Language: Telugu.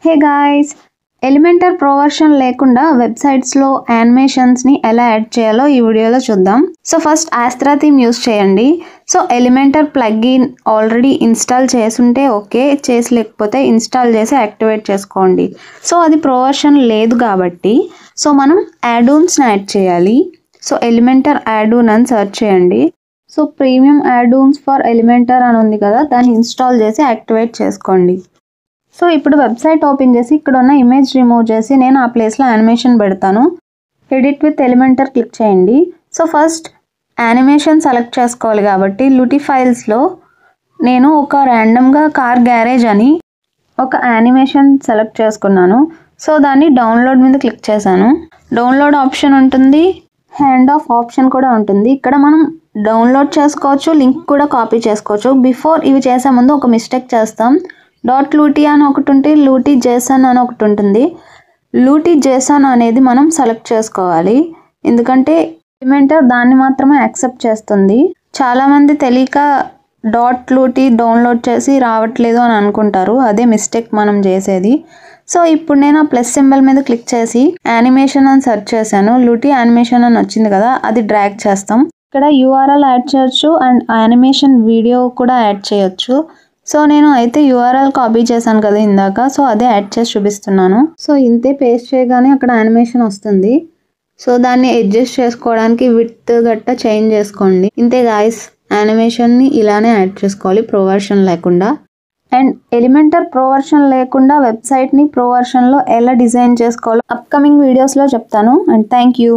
Hey guys, Elementor pro version లేకుండా వెబ్సైట్స్లో యానిమేషన్స్ని ఎలా యాడ్ చేయాలో ఈ వీడియోలో చూద్దాం. సో ఫస్ట్ ఆస్త్రా థీమ్ యూస్ చేయండి. So Elementor plugin already install చేసుంటే ఓకే, చేసి లేకపోతే ఇన్స్టాల్ చేసి యాక్టివేట్ చేసుకోండి. సో అది ప్రో వర్షన్ లేదు కాబట్టి సో మనం యాడూన్స్ని యాడ్ చేయాలి. సో ఎలిమెంటర్ యాడూన్ అని సెర్చ్ చేయండి. సో ప్రీమియం యాడూన్స్ ఫర్ ఎలిమెంటర్ అని ఉంది కదా, దాన్ని ఇన్స్టాల్ చేసి యాక్టివేట్ చేసుకోండి. సో ఇప్పుడు వెబ్సైట్ ఓపెన్ చేసి ఇక్కడ ఉన్న ఇమేజ్ రిమూవ్ చేసి నేను ఆ ప్లేస్లో యానిమేషన్ పెడతాను. ఎడిట్ విత్ ఎలిమెంటర్ క్లిక్ చేయండి. సో ఫస్ట్ యానిమేషన్ సెలెక్ట్ చేసుకోవాలి కాబట్టి లూటీ ఫైల్స్లో నేను ఒక ర్యాండమ్గా కార్ గ్యారేజ్ అని ఒక యానిమేషన్ సెలెక్ట్ చేసుకున్నాను. సో దాన్ని డౌన్లోడ్ మీద క్లిక్ చేశాను. డౌన్లోడ్ ఆప్షన్ ఉంటుంది, హ్యాండ్ ఆఫ్ ఆప్షన్ కూడా ఉంటుంది. ఇక్కడ మనం డౌన్లోడ్ చేసుకోవచ్చు, లింక్ కూడా కాపీ చేసుకోవచ్చు. బిఫోర్ ఇవి చేసే ముందు ఒక మిస్టేక్ చేస్తాం. .looty అని ఒకటి ఉంటుంది, లూటీ జేసన్ అని ఒకటి ఉంటుంది. లూటీ జేసన్ అనేది మనం సెలెక్ట్ చేసుకోవాలి, ఎందుకంటే ఎలిమెంటర్ దాన్ని మాత్రమే యాక్సెప్ట్ చేస్తుంది. చాలామంది తెలియక .looty డౌన్లోడ్ చేసి రావట్లేదు అని అనుకుంటారు, అదే మిస్టేక్ మనం చేసేది. సో ఇప్పుడు నేను ఆ ప్లస్ సింబల్ మీద క్లిక్ చేసి యానిమేషన్ అని సెర్చ్ చేశాను. లూటీ యానిమేషన్ అని వచ్చింది కదా, అది డ్రాగ్ చేస్తాం. ఇక్కడ URL యాడ్ చేయొచ్చు అండ్ యానిమేషన్ వీడియో కూడా యాడ్ చేయొచ్చు. సో నేను అయితే URL కాపీ చేశాను కదా ఇందాక, సో అదే యాడ్ చేసి చూపిస్తున్నాను. సో ఇంతే, పేస్ట్ చేయగానే అక్కడ యానిమేషన్ వస్తుంది. సో దాన్ని అడ్జస్ట్ చేసుకోవడానికి విడ్త్ గట్టా చేంజ్ చేసుకోండి. ఇంతే గాయస్, యానిమేషన్ని ఇలానే యాడ్ చేసుకోవాలి ప్రో వర్షన్ లేకుండా. అండ్ ఎలిమెంటర్ ప్రో వర్షన్ లేకుండా వెబ్సైట్ని ప్రో వర్షన్లో ఎలా డిజైన్ చేసుకోవాలో అప్కమింగ్ వీడియోస్లో చెప్తాను. And thank you.